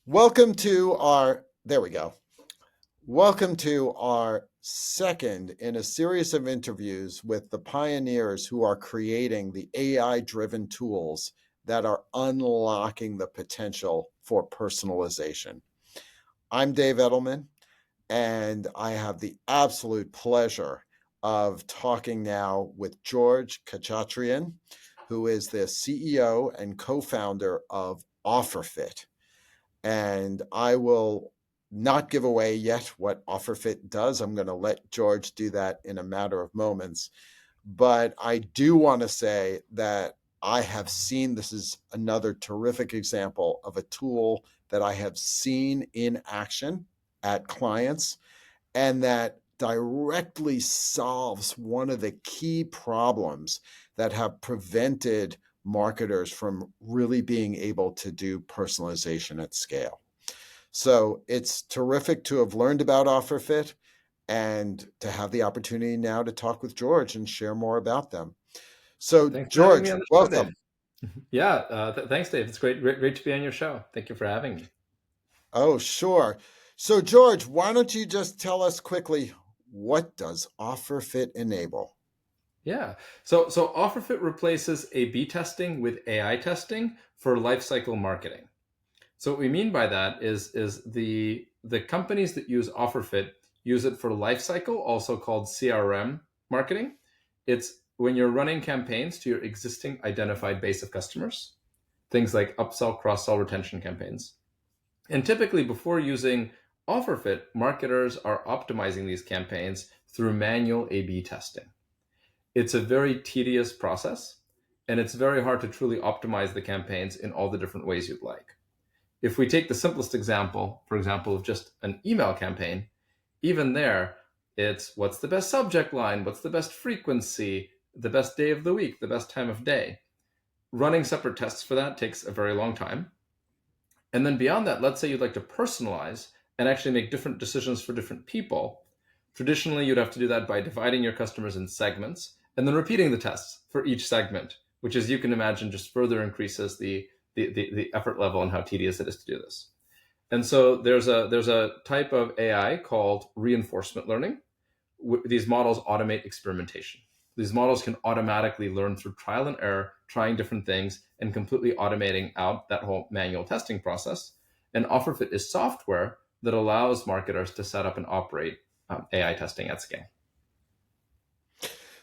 Welcome to our, there we go. Welcome to our second in a series of interviews with the pioneers who are creating the AI-driven tools that are unlocking the potential for personalization. I'm Dave Edelman, and I have the absolute pleasure of talking now with George Khachatryan, who is the CEO and co-founder of OfferFit. And I will not give away yet what OfferFit does. I'm going to let George do that in a matter of moments. But I do want to say that I have seen, this is another terrific example of a tool that I have seen in action at clients, and that directly solves one of the key problems that have prevented marketers from really being able to do personalization at scale. So it's terrific to have learned about OfferFit and to have the opportunity now to talk with George and share more about them. So Thanks for having me George, on the show, Dave. welcome. Yeah, thanks, Dave. It's great to be on your show. Thank you for having me. Oh, sure. So George, why don't you just tell us quickly, what does OfferFit enable? Yeah. So OfferFit replaces A/B testing with AI testing for lifecycle marketing. So what we mean by that is the companies that use OfferFit use it for lifecycle, also called CRM marketing. It's when you're running campaigns to your existing identified base of customers, things like upsell, cross-sell, retention campaigns. And typically, before using OfferFit, marketers are optimizing these campaigns through manual A/B testing. It's a very tedious process, and it's very hard to truly optimize the campaigns in all the different ways you'd like. If we take the simplest example, for example, of just an email campaign, even there, it's what's the best subject line, what's the best frequency, the best day of the week, the best time of day. Running separate tests for that takes a very long time. And then beyond that, let's say you'd like to personalize and actually make different decisions for different people. Traditionally, you'd have to do that by dividing your customers in segments and then repeating the tests for each segment, which, as you can imagine, just further increases the effort level and how tedious it is to do this. And so there's a type of AI called reinforcement learning. These models automate experimentation. These models can automatically learn through trial and error, trying different things and completely automating out that whole manual testing process. And OfferFit is software that allows marketers to set up and operate AI testing at scale.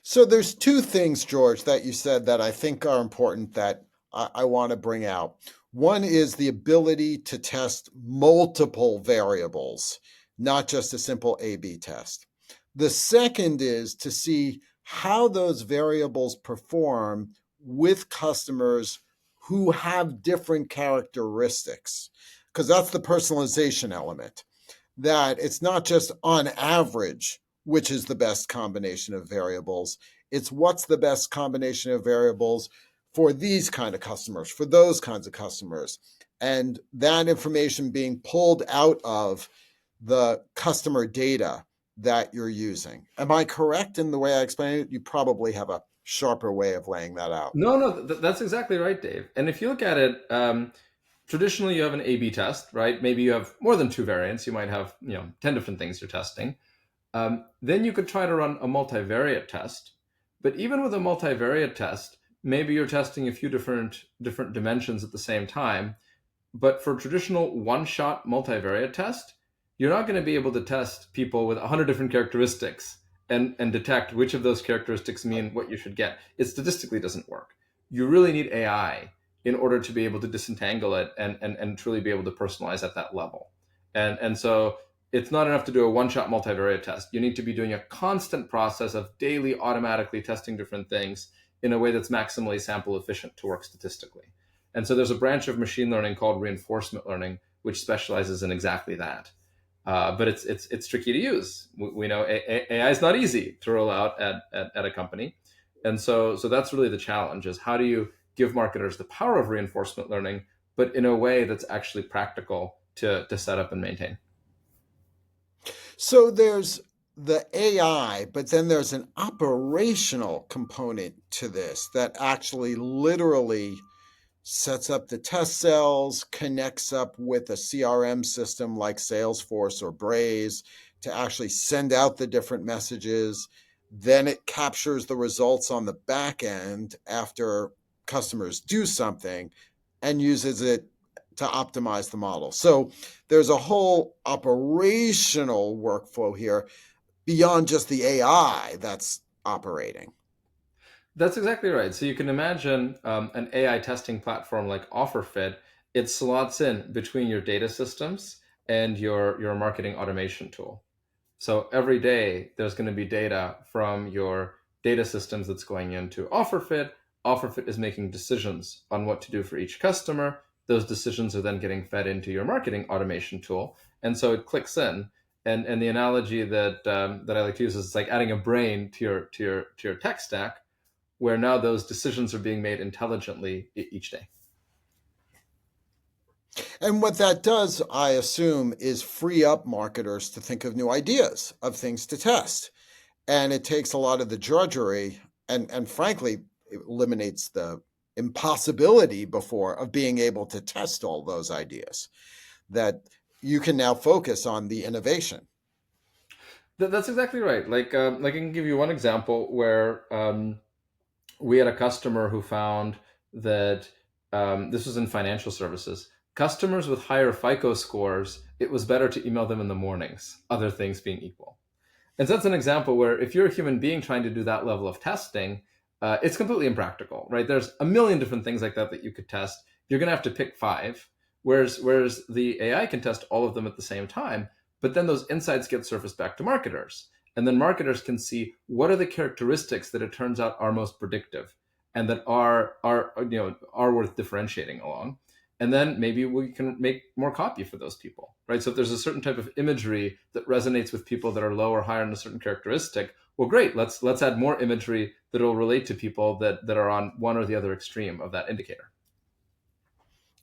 So there's two things, George, that you said that I think are important that I want to bring out. One is the ability to test multiple variables, not just a simple A/B test. The second is to see how those variables perform with customers who have different characteristics, because that's the personalization element, that it's not just on average which is the best combination of variables. It's what's the best combination of variables for these kind of customers, for those kinds of customers. And that information being pulled out of the customer data that you're using. Am I correct in the way I explained it? You probably have a sharper way of laying that out. No, that's exactly right, Dave. And if you look at it, traditionally you have an A/B test, right? Maybe you have more than two variants. You might have 10 different things you're testing. Then you could try to run a multivariate test. But even with a multivariate test, maybe you're testing a few different dimensions at the same time. But for traditional one-shot multivariate test, you're not going to be able to test people with 100 different characteristics and detect which of those characteristics mean what you should get. It statistically doesn't work. You really need AI in order to be able to disentangle it and truly be able to personalize at that level. And so it's not enough to do a one-shot multivariate test. You need to be doing a constant process of daily automatically testing different things in a way that's maximally sample efficient to work statistically. And so there's a branch of machine learning called reinforcement learning, which specializes in exactly that. But it's tricky to use. We know AI is not easy to roll out at a company. And so that's really the challenge, is how do you give marketers the power of reinforcement learning, but in a way that's actually practical to set up and maintain. So there's the AI, but then there's an operational component to this that actually literally sets up the test cells, connects up with a CRM system like Salesforce or Braze to actually send out the different messages. Then it captures the results on the back end after customers do something and uses it to optimize the model. So there's a whole operational workflow here beyond just the AI that's operating. That's exactly right. So you can imagine an AI testing platform like OfferFit. It slots in between your data systems and your marketing automation tool. So every day there's going to be data from your data systems that's going into OfferFit. OfferFit is making decisions on what to do for each customer. Those decisions are then getting fed into your marketing automation tool, and so it clicks in. And the analogy that I like to use is it's like adding a brain to your tech stack, where now those decisions are being made intelligently each day. And what that does, I assume, is free up marketers to think of new ideas of things to test. And it takes a lot of the drudgery and frankly, it eliminates the impossibility before of being able to test all those ideas that you can now focus on the innovation. That's exactly right. Like I can give you one example where we had a customer who found that this was in financial services. Customers with higher FICO scores, it was better to email them in the mornings, other things being equal. And so that's an example where if you're a human being trying to do that level of testing, it's completely impractical, right? There's a million different things like that you could test. You're going to have to pick five, whereas the AI can test all of them at the same time. But then those insights get surfaced back to marketers, and then marketers can see what are the characteristics that it turns out are most predictive and that are worth differentiating along. And then maybe we can make more copy for those people, right? So if there's a certain type of imagery that resonates with people that are low or higher in a certain characteristic, well, great. Let's add more imagery that will relate to people that are on one or the other extreme of that indicator.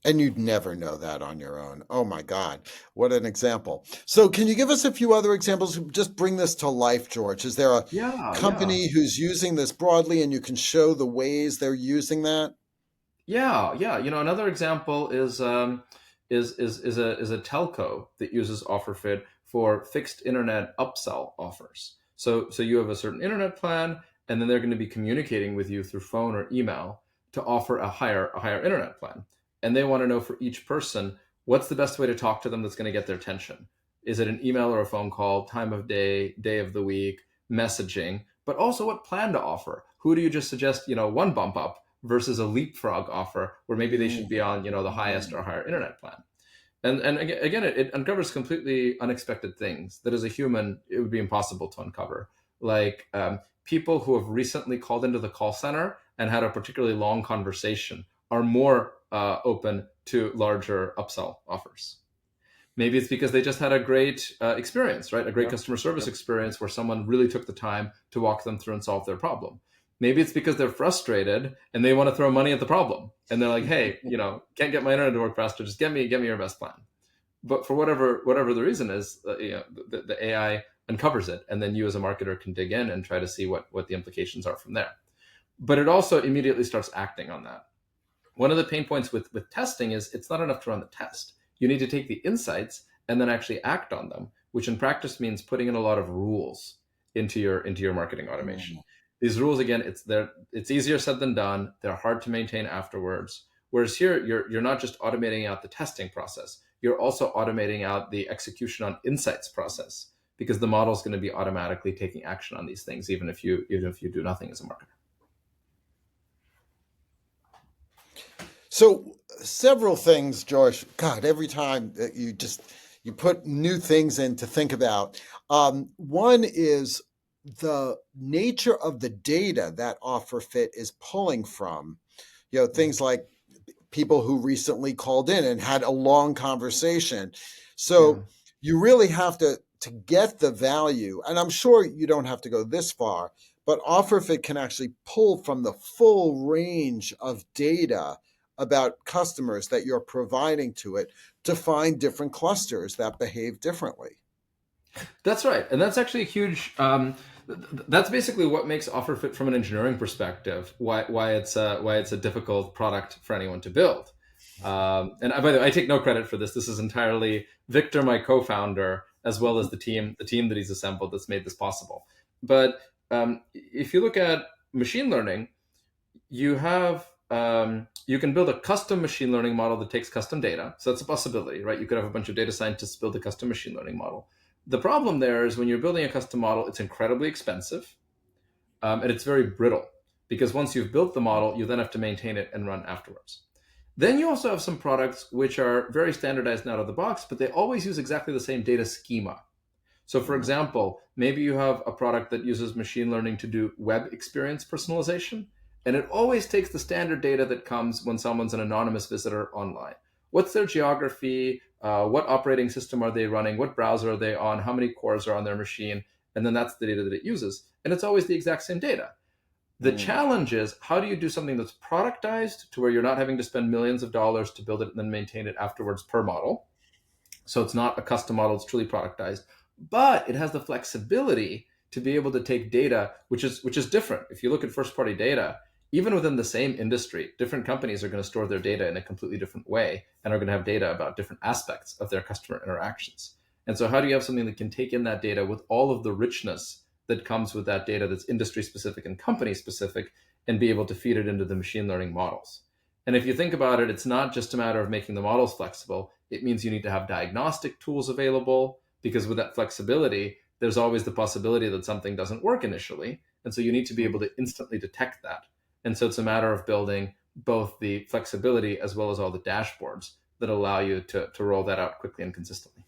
And you'd never know that on your own. Oh my God, what an example. So, can you give us a few other examples? Just bring this to life, George. Is there a Yeah, yeah. company who's using this broadly and you can show the ways they're using that? Yeah, yeah. Another example is a telco that uses OfferFit for fixed internet upsell offers. So you have a certain internet plan, and then they're going to be communicating with you through phone or email to offer a higher internet plan. And they want to know for each person what's the best way to talk to them that's going to get their attention. Is it an email or a phone call, time of day, day of the week, messaging, but also what plan to offer? Who do you just suggest, one bump up versus a leapfrog offer where maybe they should be on the highest or higher internet plan. And again, it uncovers completely unexpected things that as a human it would be impossible to uncover, like people who have recently called into the call center and had a particularly long conversation are more open to larger upsell offers. Maybe it's because they just had a great experience, right? A great Yep. customer service Yep. experience where someone really took the time to walk them through and solve their problem. Maybe it's because they're frustrated and they want to throw money at the problem. And they're like, hey, can't get my internet to work faster. Just get me your best plan. But for whatever the reason is, the AI uncovers it. And then you as a marketer can dig in and try to see what the implications are from there. But it also immediately starts acting on that. One of the pain points with testing is it's not enough to run the test. You need to take the insights and then actually act on them, which in practice means putting in a lot of rules into your marketing automation. Mm. These rules, again, it's easier said than done. They're hard to maintain afterwards. Whereas here, you're not just automating out the testing process, you're also automating out the execution on insights process, because the model is going to be automatically taking action on these things, even if you do nothing as a marketer. So, several things, George. God, every time that you put new things in to think about. One is the nature of the data that OfferFit is pulling from. Things like people who recently called in and had a long conversation. Yeah. So you really have to get the value, and I'm sure you don't have to go this far, but OfferFit can actually pull from the full range of data about customers that you're providing to it to find different clusters that behave differently. That's right, and that's actually a huge. That's basically what makes OfferFit from an engineering perspective. Why it's a difficult product for anyone to build. And by the way, I take no credit for this. This is entirely Victor, my co-founder, as well as the team that he's assembled that's made this possible. But if you look at machine learning, you can build a custom machine learning model that takes custom data. So that's a possibility, right? You could have a bunch of data scientists build a custom machine learning model. The problem there is when you're building a custom model, it's incredibly expensive, and it's very brittle, because once you've built the model, you then have to maintain it and run afterwards. Then you also have some products which are very standardized and out of the box, but they always use exactly the same data schema. So for example, maybe you have a product that uses machine learning to do web experience personalization, and it always takes the standard data that comes when someone's an anonymous visitor online. What's their geography? What operating system are they running? What browser are they on? How many cores are on their machine? And then that's the data that it uses. And it's always the exact same data. The challenge is, how do you do something that's productized to where you're not having to spend millions of dollars to build it and then maintain it afterwards per model? So it's not a custom model, it's truly productized, but it has the flexibility to be able to take data, which is different. If you look at first party data, even within the same industry, different companies are going to store their data in a completely different way and are going to have data about different aspects of their customer interactions. And so how do you have something that can take in that data with all of the richness that comes with that data that's industry specific and company specific, and be able to feed it into the machine learning models? And if you think about it, it's not just a matter of making the models flexible. It means you need to have diagnostic tools available, because with that flexibility, there's always the possibility that something doesn't work initially. And so you need to be able to instantly detect that. And so it's a matter of building both the flexibility as well as all the dashboards that allow you to roll that out quickly and consistently.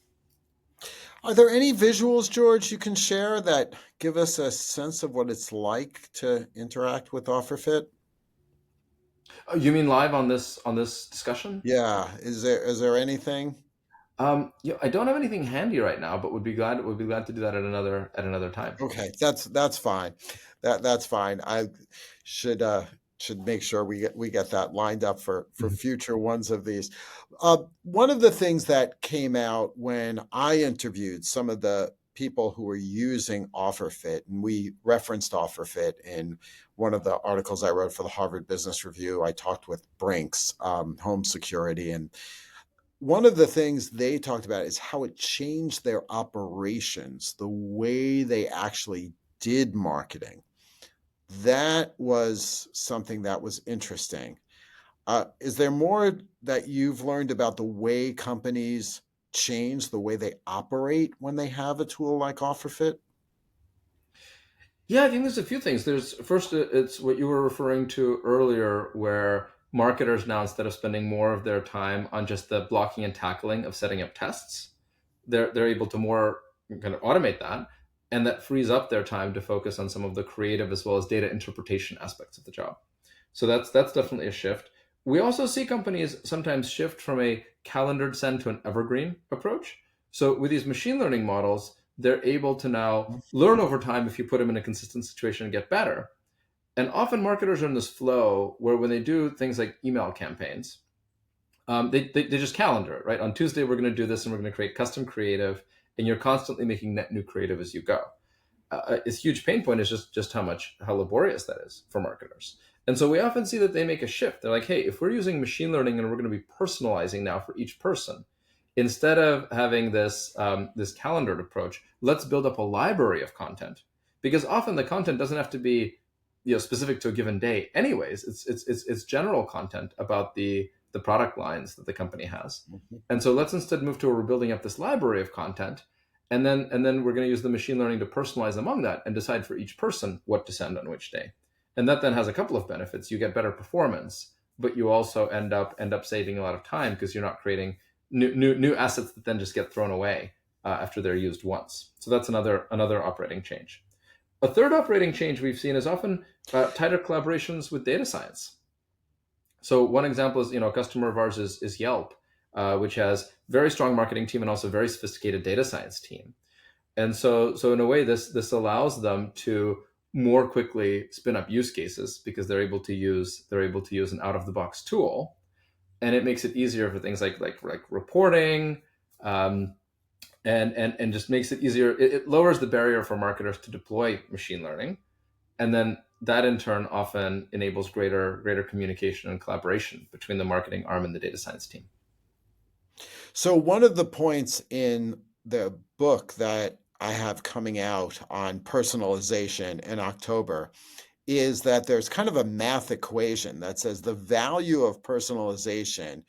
Are there any visuals, George, you can share that give us a sense of what it's like to interact with OfferFit? Oh, you mean live on this discussion? Yeah, is there anything? I don't have anything handy right now, but would be glad to do that at another time. Okay, that's fine. That's fine. I should uh should make sure we get that lined up for Mhm. future ones of these. One of the things that came out when I interviewed some of the people who were using OfferFit, and we referenced OfferFit in one of the articles I wrote for the Harvard Business Review. I talked with Brinks, home security, and one of the things they talked about is how it changed their operations, the way they actually did marketing. That was something that was interesting. Is there more that you've learned about the way companies change the way they operate when they have a tool like OfferFit? Yeah, I think there's a few things. There's first, it's what you were referring to earlier, where marketers now, instead of spending more of their time on just the blocking and tackling of setting up tests, they're able to more kind of automate that, and that frees up their time to focus on some of the creative as well as data interpretation aspects of the job. So that's definitely a shift. We also see companies sometimes shift from a calendared send to an evergreen approach. So with these machine learning models, they're able to now learn over time if you put them in a consistent situation and get better. And often marketers are in this flow where when they do things like email campaigns, they just calendar it, right? On Tuesday, we're going to do this and we're going to create custom creative, and you're constantly making net new creative as you go. Its huge pain point is just how laborious that is for marketers. And so we often see that they make a shift. They're like, hey, if we're using machine learning and we're going to be personalizing now for each person, instead of having this calendared approach, let's build up a library of content, because often the content doesn't have to be specific to a given day. Anyways, it's general content about the product lines that the company has. Mhm. And so let's instead move to where we're building up this library of content, and then we're going to use the machine learning to personalize among that and decide for each person what to send on which day. And that then has a couple of benefits. You get better performance, but you also end up saving a lot of time, because you're not creating new assets that then just get thrown away after they're used once. So that's another operating change. A third operating change we've seen is often tighter collaborations with data science. So one example is, a customer of ours is Yelp, which has very strong marketing team and also very sophisticated data science team. And so in a way, this allows them to more quickly spin up use cases, because they're able to use an out of the box tool, and it makes it easier for things like reporting, and just makes it easier. It lowers the barrier for marketers to deploy machine learning, and then that in turn often enables greater communication and collaboration between the marketing arm and the data science team. So one of the points in the book that I have coming out on personalization in October is that there's kind of a math equation that says the value of personalization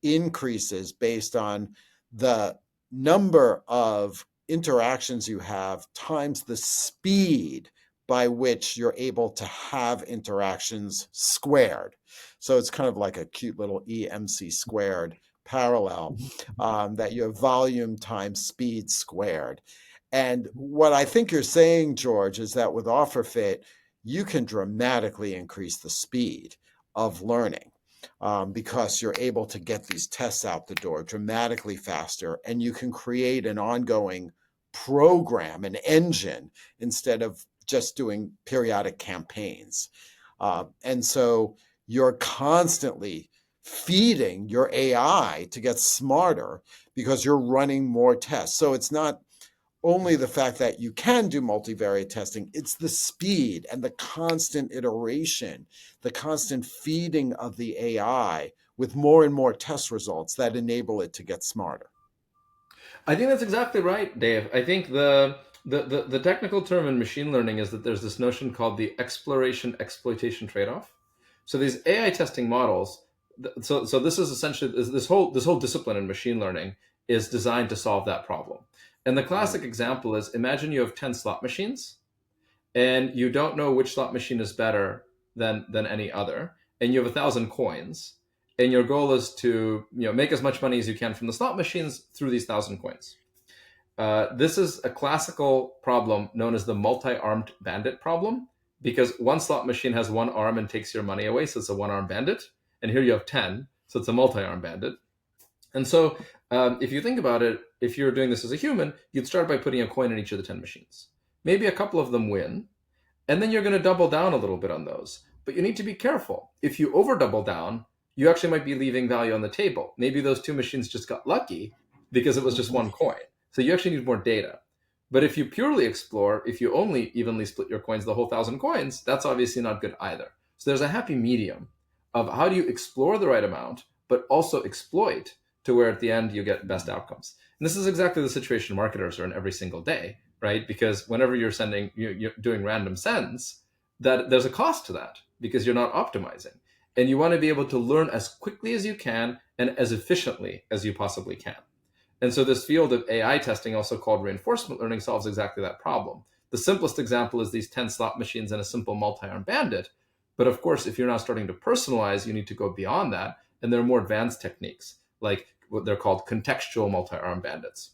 increases based on the number of interactions you have times the speed by which you're able to have interactions squared. So it's kind of like a cute little EMC squared parallel, that you have volume times speed squared. And what I think you're saying, George, is that with OfferFit, you can dramatically increase the speed of learning, because you're able to get these tests out the door dramatically faster, and you can create an ongoing program, an engine, instead of just doing periodic campaigns. And so you're constantly feeding your AI to get smarter because you're running more tests. So it's not only the fact that you can do multivariate testing, it's the speed and the constant iteration, the constant feeding of the AI with more and more test results that enable it to get smarter. I think that's exactly right, Dave. I think the technical term in machine learning is that there's this notion called the exploration exploitation trade-off. So these AI testing models, so this is essentially this whole discipline in machine learning is designed to solve that problem. And the classic example is, imagine you have 10 slot machines and you don't know which slot machine is better than any other, and you have 1,000 coins, and your goal is to make as much money as you can from the slot machines through these 1,000 coins. This is a classical problem known as the multi-armed bandit problem, because one slot machine has one arm and takes your money away, so it's a one-armed bandit, and here you have 10, so it's a multi-armed bandit. And so if you think about it, if you're doing this as a human, you'd start by putting a coin in each of the 10 machines. Maybe a couple of them win, and then you're going to double down a little bit on those. But you need to be careful. If you over double down, you actually might be leaving value on the table. Maybe those two machines just got lucky because it was just one coin. So you actually need more data. But if you purely explore, if you only evenly split your coins, the whole 1,000 coins, that's obviously not good either. So there's a happy medium of how do you explore the right amount, but also exploit to where at the end you get best outcomes. And this is exactly the situation marketers are in every single day, right? Because whenever you're doing random sends, that there's a cost to that because you're not optimizing. And you want to be able to learn as quickly as you can and as efficiently as you possibly can. And so this field of AI testing, also called reinforcement learning, solves exactly that problem. The simplest example is these 10 slot machines and a simple multi-arm bandit. But of course, if you're now starting to personalize, you need to go beyond that. And there are more advanced techniques, like what they're called contextual multi-arm bandits,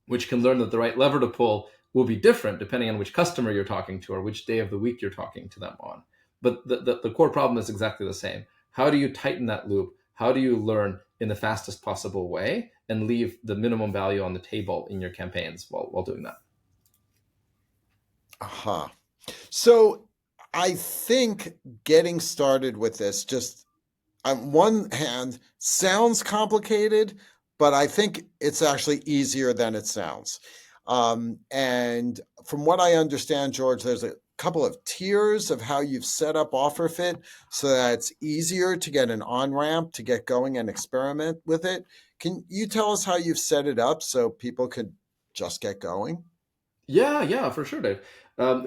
which can learn that the right lever to pull will be different depending on which customer you're talking to or which day of the week you're talking to them on. But the core problem is exactly the same. How do you tighten that loop? How do you learn in the fastest possible way and leave the minimum value on the table in your campaigns while doing that? Uh-huh. So I think getting started with this just on one hand sounds complicated, but I think it's actually easier than it sounds. And from what I understand, George, there's a couple of tiers of how you've set up OfferFit so that it's easier to get an on-ramp to get going and experiment with it. Can you tell us how you've set it up so people could just get going? Yeah, for sure, Dave.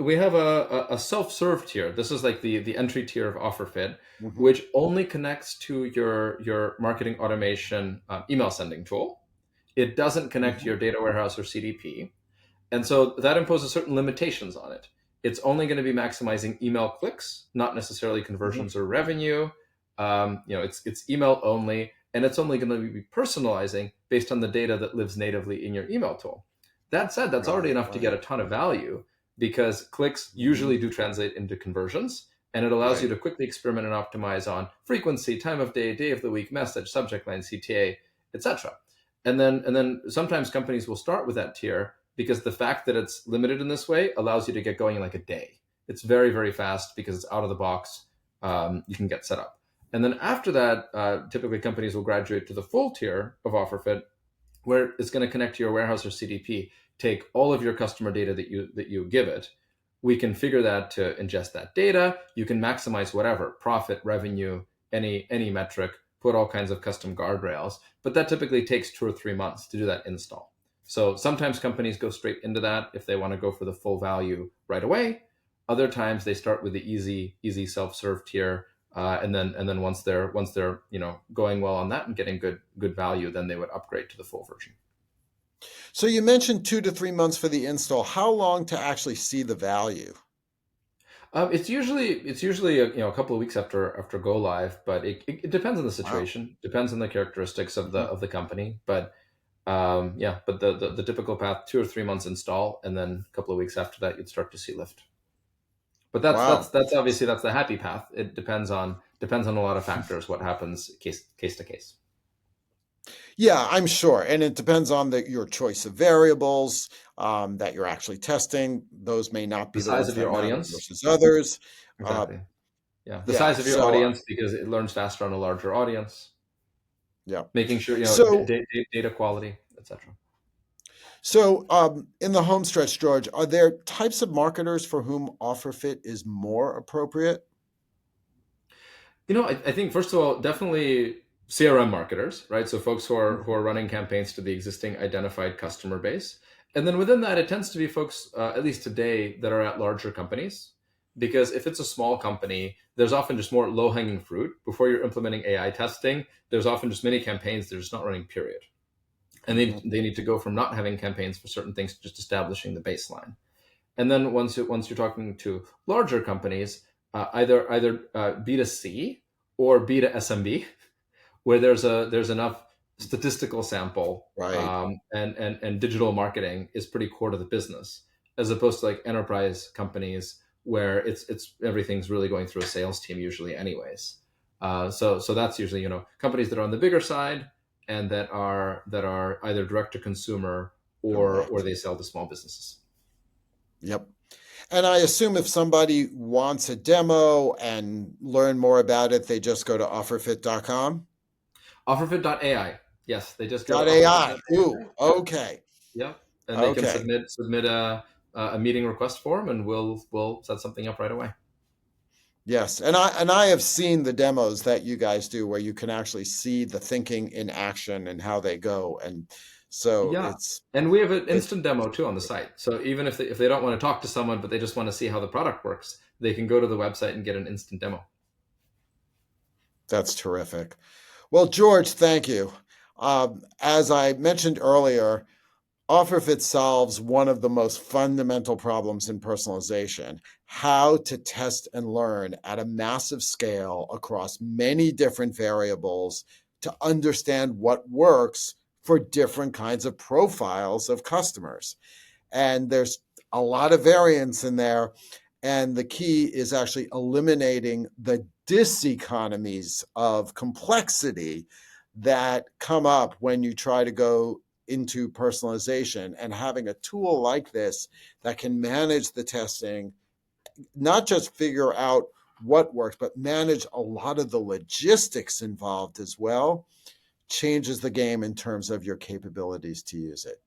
We have a self-serve tier. This is like the entry tier of OfferFit, Mm-hmm. which only connects to your marketing automation email sending tool. It doesn't connect to Mm-hmm. your data warehouse or CDP. And so that imposes certain limitations on it. It's only going to be maximizing email clicks, not necessarily Mm-hmm. conversions or revenue. It's email only, and it's only going to be personalizing based on the data that lives natively in your email tool. That said, that's already Right, enough to get right. a ton of value because clicks Mm-hmm. usually do translate into conversions, and it allows you Right. to quickly experiment and optimize on frequency, time of day of the week, message, subject line, CTA, etc. And then sometimes companies will start with that tier because the fact that it's limited in this way allows you to get going in like a day. It's very, very fast because it's out of the box. You can get set up. And then after that, typically companies will graduate to the full tier of OfferFit, where it's going to connect to your warehouse or CDP, take all of your customer data that you give it. We configure that to ingest that data. You can maximize whatever profit, revenue, any metric, put all kinds of custom guardrails, but that typically takes 2 or 3 months to do that install. So sometimes companies go straight into that if they want to go for the full value right away. Other times they start with the easy self-serve tier, and then once they're going well on that and getting good value, then they would upgrade to the full version. So you mentioned 2 to 3 months for the install. How long to actually see the value? It's usually a couple of weeks after go live, but it depends on the Wow. situation, depends on the characteristics of the Mhm. of the company. But yeah, but the typical path, 2 or 3 months install, and then a couple of weeks after that, you'd start to see lift. But that's that's Wow. that's obviously that's the happy path. It depends on a lot of factors. What happens case to case. Yeah, I'm sure. And it depends on your choice of variables that you're actually testing. Those may not The be the size ones of that your matter audience, versus others. Uh, exactly. Yeah, the yeah. size of your So, audience because it learns faster on a larger audience. yeah. Making sure So, data quality, etc. in the home stretch, George, are there types of marketers for whom OfferFit is more appropriate? I think first of all, definitely CRM marketers, right? So folks who are Mhm. running campaigns to the existing identified customer base, and then within that, it tends to be folks, at least today, that are at larger companies. Because if it's a small company, there's often just more low hanging fruit. Before you're implementing AI testing, there's often just many campaigns that are just not running. Period. And they, Mhm. they need to go from not having campaigns for certain things to just establishing the baseline. And then once you're talking to larger companies, either B2C or B2SMB, where there's enough statistical sample, Right. and digital marketing is pretty core to the business, as opposed to like enterprise companies where it's everything's really going through a sales team usually anyways. So that's usually companies that are on the bigger side and that are either direct to consumer or Correct. they sell to small businesses. Yep. And I assume if somebody wants a demo and learn more about it, they just go to offerfit.com. OfferFit.ai. Yes, they just go to .ai. OfferFit.ai. Ooh, okay. Yeah, and they can Okay. submit a meeting request form, and we'll set something up right away. Yes. And I have seen the demos that you guys do where you can actually see the thinking in action and how they go. And so Yeah, it's and we have an it's instant demo too on the site. So even if they don't want to talk to someone, but they just want to see how the product works, they can go to the website and get an instant demo. that's terrific. Well, George, thank you. As I mentioned earlier, OfferFit solves one of the most fundamental problems in personalization: how to test and learn at a massive scale across many different variables to understand what works for different kinds of profiles of customers. And there's a lot of variance in there. And the key is actually eliminating the diseconomies of complexity that come up when you try to go into personalization, and having a tool like this that can manage the testing, not just figure out what works, but manage a lot of the logistics involved as well, changes the game in terms of your capabilities to use it.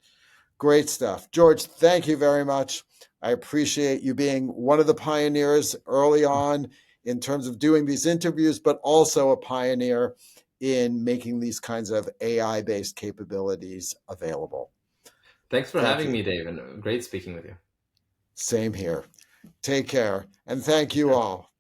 Great stuff. George, thank you very much. I appreciate you being one of the pioneers early on in terms of doing these interviews, but also a pioneer in making these kinds of AI based capabilities available. Thanks for Thank having you. me, Dave, and great speaking with you. Same here. Take care. And thank Take you care. all